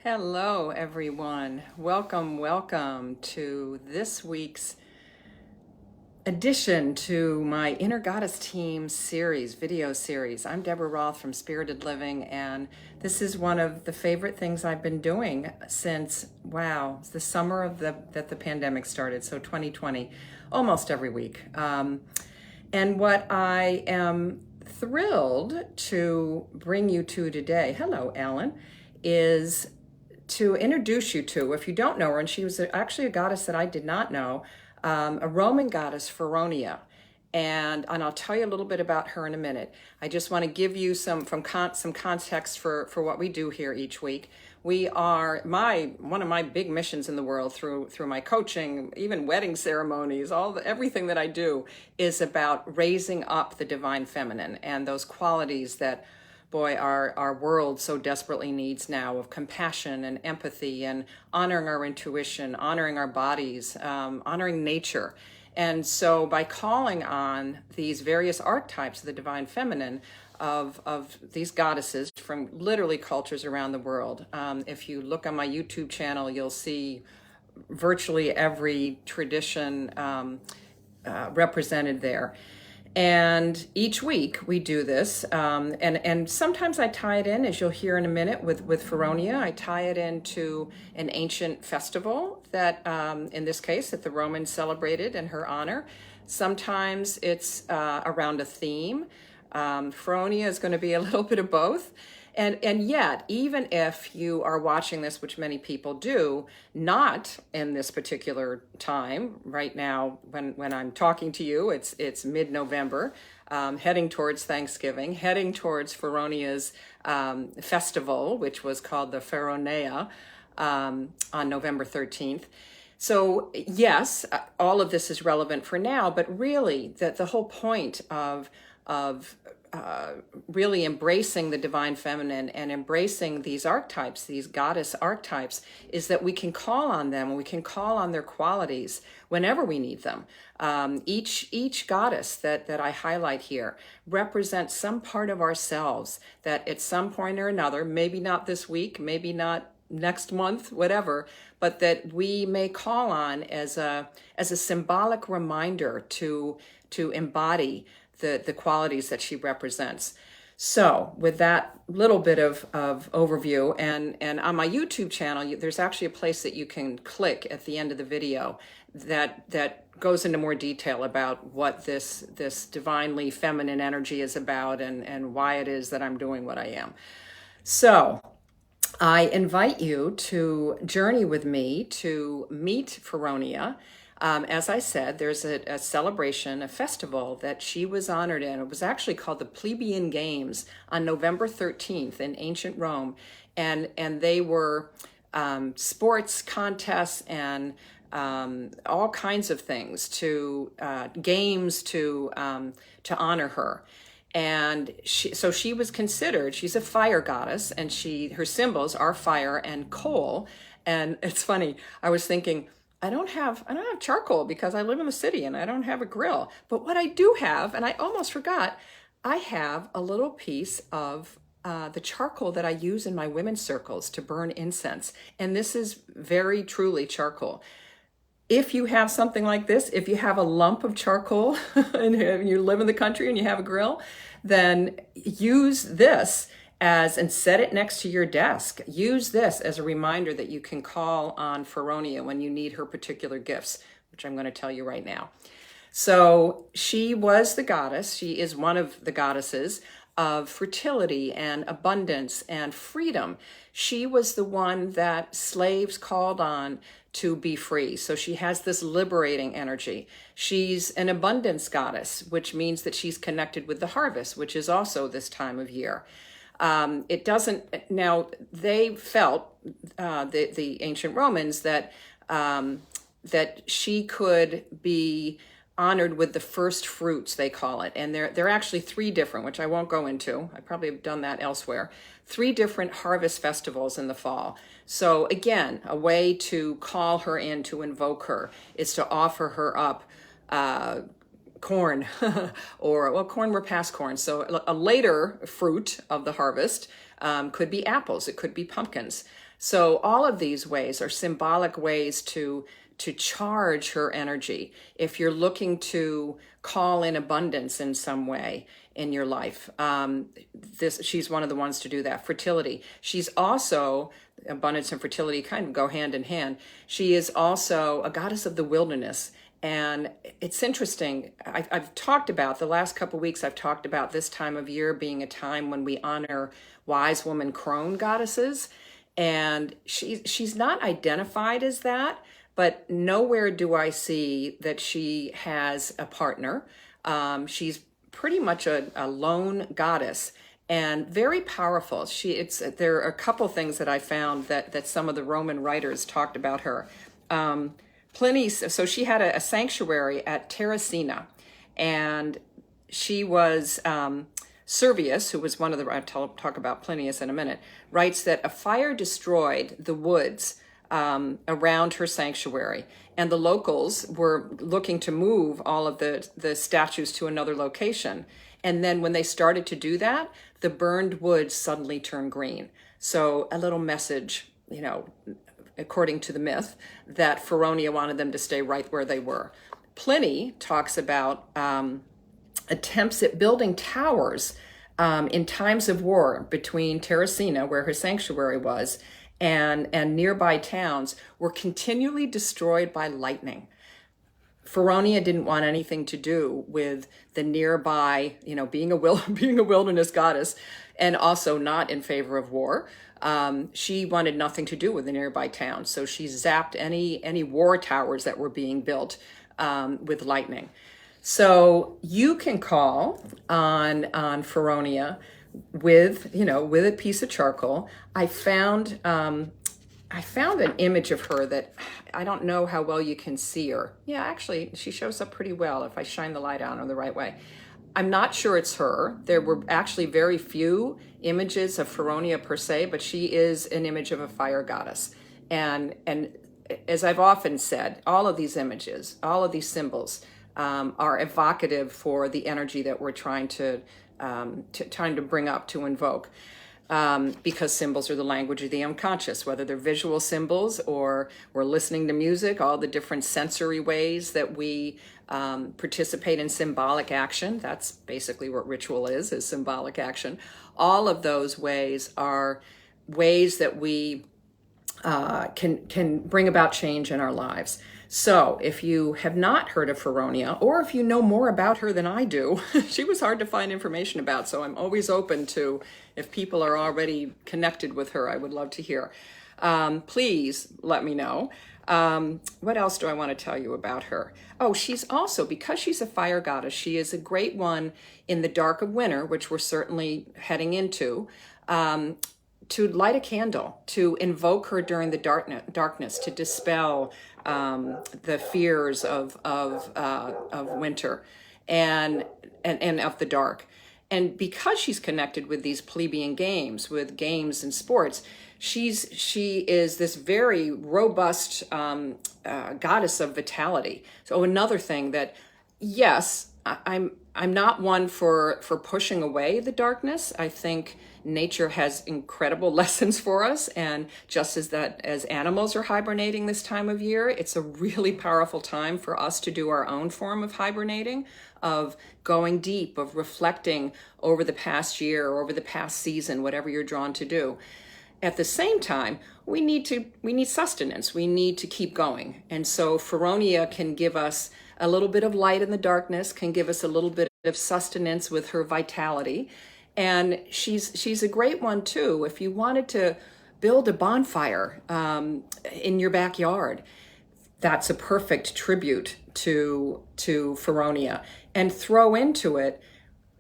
Hello, everyone. Welcome to this week's addition to my Inner Goddess Team series, video series. I'm Deborah Roth from Spirited Living, and this is one of the favorite things I've been doing since, the summer that the pandemic started, so 2020, almost every week. And what I am thrilled to bring you to today, hello, Ellen, is to introduce you to, if you don't know her, and she was actually a goddess that I did not know, a Roman goddess, Feronia. And I'll tell you a little bit about her in a minute. I just want to give you some context for what we do here each week. We are one of my big missions in the world through my coaching, even wedding ceremonies, everything that I do is about raising up the divine feminine and those qualities that, boy, our world so desperately needs now, of compassion and empathy and honoring our intuition, honoring our bodies, honoring nature. And so by calling on these various archetypes of the divine feminine, of these goddesses from literally cultures around the world. If you look on my YouTube channel, you'll see virtually every tradition represented there. And each week we do this, and sometimes I tie it in, as you'll hear in a minute, with Feronia. I tie it into an ancient festival that, in this case, that the Romans celebrated in her honor. Sometimes it's around a theme. Feronia is going to be a little bit of both. And yet, even if you are watching this, which many people do, not in this particular time, right now, when I'm talking to you, it's mid-November, heading towards Thanksgiving, heading towards Feronia's festival, which was called the Feronia, on November 13th. So yes, all of this is relevant for now, but really the whole point of really embracing the divine feminine and embracing these archetypes, these goddess archetypes, is that we can call on them and we can call on their qualities whenever we need them. Each goddess that I highlight here represents some part of ourselves that at some point or another, maybe not this week, maybe not next month, whatever, but that we may call on as a symbolic reminder to embody the qualities that she represents. So with that little bit of overview, and on my YouTube channel, there's actually a place that you can click at the end of the video that goes into more detail about what this divinely feminine energy is about and why it is that I'm doing what I am. So I invite you to journey with me to meet Feronia. As I said, there's a celebration, a festival that she was honored in. It was actually called the Plebeian Games on November 13th in ancient Rome. And they were sports contests and all kinds of things games to honor her. And she was considered, she's a fire goddess, and her symbols are fire and coal. And it's funny, I was thinking, I don't have charcoal because I live in the city and I don't have a grill. But what I do have, and I almost forgot, I have a little piece of the charcoal that I use in my women's circles to burn incense. And this is very truly charcoal. If you have something like this, if you have a lump of charcoal and you live in the country and you have a grill, then use this and set it next to your desk. Use this as a reminder that you can call on Feronia when you need her particular gifts, which I'm going to tell you right now. So she was the goddess. She is one of the goddesses of fertility and abundance and freedom. She was the one that slaves called on to be free. So she has this liberating energy. She's an abundance goddess, which means that she's connected with the harvest, which is also this time of year. It doesn't, now they felt, the ancient Romans, that she could be honored with the first fruits, they call it. And there are actually three different, which I won't go into. I probably have done that elsewhere. 3 different harvest festivals in the fall. So again, a way to call her in, to invoke her, is to offer her up corn, corn, we're past corn. So a later fruit of the harvest, could be apples, it could be pumpkins. So all of these ways are symbolic ways to charge her energy. If you're looking to call in abundance in some way in your life, she's one of the ones to do that. Fertility. She's also, abundance and fertility kind of go hand in hand. She is also a goddess of the wilderness. And it's interesting. I've talked about the last couple of weeks, I've talked about this time of year being a time when we honor wise woman crone goddesses. And she's not identified as that, but nowhere do I see that she has a partner. She's pretty much a lone goddess and very powerful. There are a couple things that I found that some of the Roman writers talked about her. Pliny, so she had a sanctuary at Terracina, and she was, Servius, who was one of the, I'll talk about Plinius in a minute, writes that a fire destroyed the woods around her sanctuary, and the locals were looking to move all of the statues to another location. And then when they started to do that, the burned wood suddenly turned green. So a little message, according to the myth, that Feronia wanted them to stay right where they were. Pliny talks about attempts at building towers in times of war between Terracina, where her sanctuary was, and nearby towns were continually destroyed by lightning. Feronia didn't want anything to do with the nearby, being a wilderness goddess, and also not in favor of war. She wanted nothing to do with the nearby towns, so she zapped any war towers that were being built with lightning. So you can call on Feronia with a piece of charcoal. I found an image of her that I don't know how well you can see her. Yeah, actually, she shows up pretty well if I shine the light on her the right way. I'm not sure it's her. There were actually very few images of Feronia per se, but she is an image of a fire goddess. And as I've often said, all of these images, all of these symbols are evocative for the energy that we're trying to bring up, to invoke. Because symbols are the language of the unconscious, whether they're visual symbols or we're listening to music, all the different sensory ways that we participate in symbolic action. That's basically what ritual is symbolic action. All of those ways are ways that we can bring about change in our lives. So if you have not heard of Feronia, or if you know more about her than I do, she was hard to find information about, so I'm always open to, if people are already connected with her, I would love to hear. Please let me know. What else do I want to tell you about her? Oh, she's also, because she's a fire goddess, she is a great one in the dark of winter, which we're certainly heading into, to light a candle, to invoke her during the darkness, to dispel the fears of winter and of the dark. And because she's connected with these plebeian games, with games and sports, she is this very robust goddess of vitality. So another thing that, yes, I'm not one for pushing away the darkness. I think nature has incredible lessons for us, and just as animals are hibernating this time of year, it's a really powerful time for us to do our own form of hibernating, of going deep, of reflecting over the past year or over the past season, whatever you're drawn to do. At the same time, we need sustenance. We need to keep going. And so Feronia can give us a little bit of light in the darkness, can give us a little bit of sustenance with her vitality. And she's a great one too. If you wanted to build a bonfire in your backyard, that's a perfect tribute to Feronia. And throw into it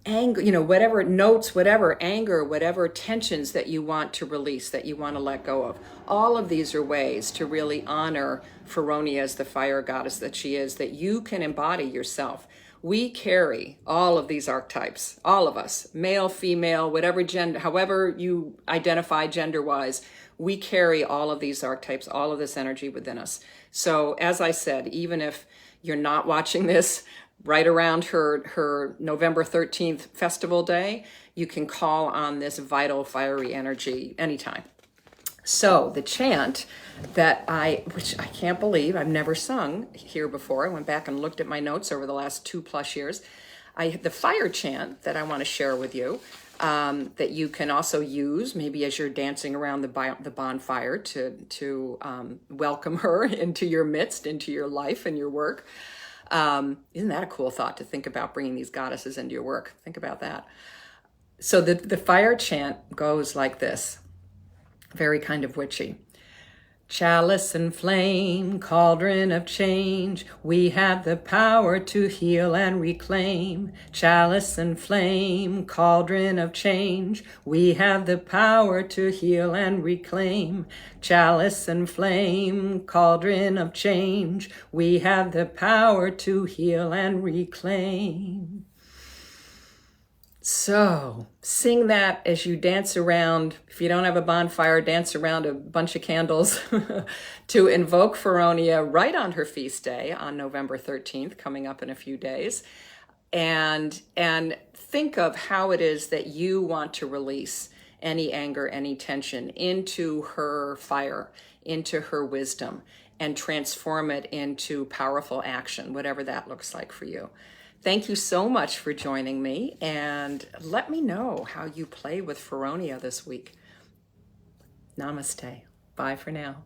anger, whatever notes, whatever anger, whatever tensions that you want to release, that you want to let go of. All of these are ways to really honor Feronia as the fire goddess that she is, that you can embody yourself. We carry all of these archetypes, all of us, male, female, whatever gender, however you identify gender-wise, we carry all of these archetypes, all of this energy within us. So as I said, even if you're not watching this right around her November 13th festival day, you can call on this vital fiery energy anytime. So the chant which I can't believe I've never sung here before. I went back and looked at my notes over the last 2+ years. The fire chant that I want to share with you, that you can also use maybe as you're dancing around the bonfire to welcome her into your midst, into your life and your work. Isn't that a cool thought to think about, bringing these goddesses into your work? Think about that. So the fire chant goes like this, very kind of witchy. Chalice and flame, cauldron of change, we have the power to heal and reclaim. Chalice and flame, cauldron of change, we have the power to heal and reclaim. Chalice and flame, cauldron of change, we have the power to heal and reclaim. So sing that as you dance around. If you don't have a bonfire, dance around a bunch of candles to invoke Feronia right on her feast day on November 13th, coming up in a few days. And think of how it is that you want to release any anger, any tension into her fire, into her wisdom, and transform it into powerful action, whatever that looks like for you. Thank you so much for joining me, and let me know how you play with Feronia this week. Namaste. Bye for now.